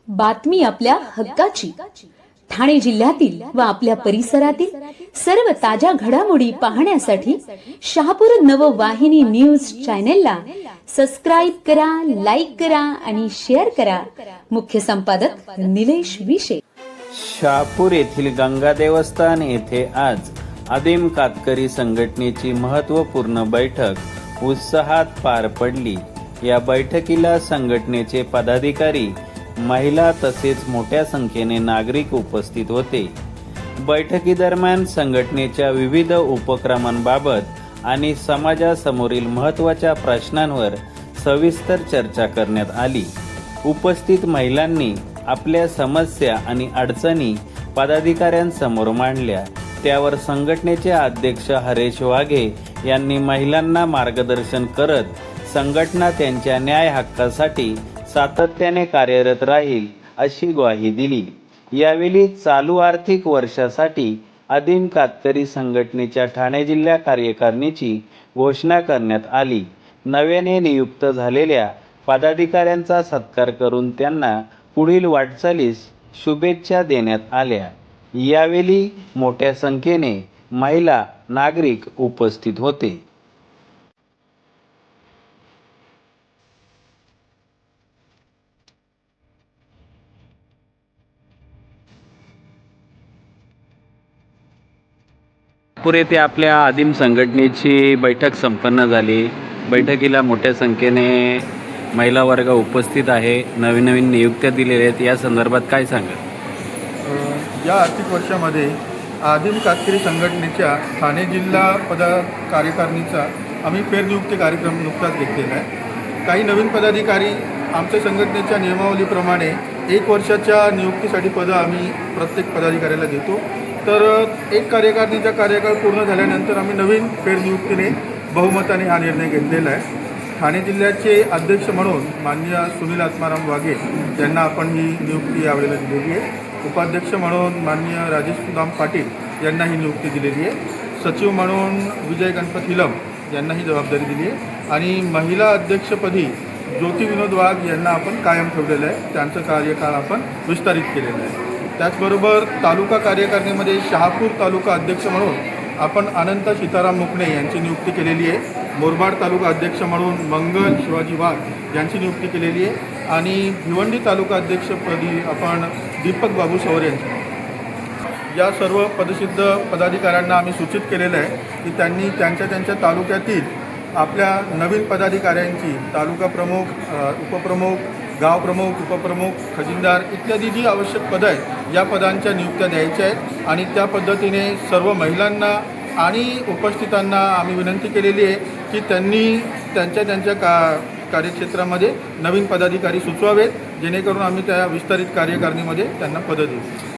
बातमी आपल्या हक्काची। ठाणे जिल्ह्यातील व आपल्या परिसरातील सर्व ताज्या घडामोडी पाहण्यासाठी शहापूर नववाहिनी न्यूज चॅनेलला सबस्क्राइब करा, लाईक करा आणि शेअर करा। मुख्य संपादक निलेश विशे। शहापूर येथील गंगा देवस्थान येथे आज आदिम कातकरी संघटनेची महत्त्वपूर्ण बैठक उत्साहात पार पडली। या बैठकीला संघटनेचे पदाधिकारी, महिला तसेच मोठ्या संख्येने नागरिक उपस्थित होते। बैठकीदरम्यान संघटनेच्या विविध उपक्रमांबाबत आणि समाजासमोरील महत्त्वाच्या प्रश्नांवर सविस्तर चर्चा करण्यात आली। उपस्थित महिलांनी आपल्या समस्या आणि अडचणी पदाधिकाऱ्यांसमोर मांडल्या। त्यावर संघटनेचे अध्यक्ष हरेश वाघे यांनी महिलांना मार्गदर्शन करत संघटना त्यांच्या न्याय हक्कासाठी सातत्याने कार्यरत राहील अशी ग्वाही दिली। यावेळी चालू आर्थिक वर्षासाठी आदिम कातकरी संघटनेच्या ठाणे जिल्हा कार्यकारिणीची घोषणा करण्यात आली। नव्याने नियुक्त झालेल्या पदाधिकाऱ्यांचा सत्कार करून त्यांना पुढील वाटचालीस शुभेच्छा देण्यात आल्या। यावेळी मोठ्या संख्येने महिला, नागरिक उपस्थित होते। शहापूर येथे आपल्या आदिम संघटनेची बैठक संपन्न झाली। बैठकीला मोठ्या संख्येने महिला वर्ग उपस्थित आहे। नवीन नियुक्त्या दिलेल्या आहेत, या संदर्भात काय सांगाल? या आर्थिक वर्षामध्ये आदिम कातकरी संघटनेच्या ठाणे जिल्हा कार्यकारिणीचा आम्ही फेरनियुक्ती कार्यक्रम नुकताच घेतलेला आहे। काही नवीन पदाधिकारी आमच्या संघटनेच्या नियमावलीप्रमाणे 1 वर्षाच्या नियुक्तीसाठी पदं आम्ही प्रत्येक पदाधिकाऱ्याला देतो। तर एक कार्यकारिणीचा कार्यकाळ पूर्ण झाल्यानंतर आम्ही नवीन फेरनियुक्तीने बहुमताने हा निर्णय घेतलेला आहे। ठाणे जिल्ह्याचे अध्यक्ष म्हणून माननीय सुनील आत्माराम वाघे यांना आपण ही नियुक्ती यावेळेला दिलेली आहे। उपाध्यक्ष म्हणून माननीय राजेश सुदाम पाटील यांना ही नियुक्ती दिलेली आहे। सचिव म्हणून विजय गणपत हिलम यांना ही जबाबदारी दिली आहे आणि महिला अध्यक्षपदी ज्योती विनोद वाघ यांना आपण कायम ठेवलेलं आहे। त्यांचं कार्यकाळ आपण विस्तारित केलेलं आहे। त्याचबरोबर तालुका कार्यकारिणीमध्ये शहापूर तालुका अध्यक्ष म्हणून आपण अनंत सीताराम मुकणे यांची नियुक्ती केलेली आहे। मोरबाड तालुका अध्यक्ष म्हणून मंगल शिवाजी वाघ यांची नियुक्ती केलेली आहे आणि भिवंडी तालुका अध्यक्षपदी आपण दीपक बाबू सौर यांची। या सर्व पदसिद्ध पदाधिकाऱ्यांना आम्ही सूचित केलेलं आहे की त्यांनी त्यांच्या तालुक्यातील आपल्या नवीन पदाधिकाऱ्यांची तालुका प्रमुख, उपप्रमुख, गाव प्रमुख, उपप्रमुख, खजिनदार इत्यादी जी आवश्यक पदं आहेत या पदांच्या नियुक्त्या द्यायच्या आहेत आणि त्या पद्धतीने सर्व महिलांना आणि उपस्थितांना आम्ही विनंती केलेली आहे की त्यांनी त्यांच्या कार्यक्षेत्रामध्ये नवीन पदाधिकारी सुचवावेत, जेणेकरून आम्ही त्या विस्तारित कार्यकारिणीमध्ये त्यांना पदं देऊ।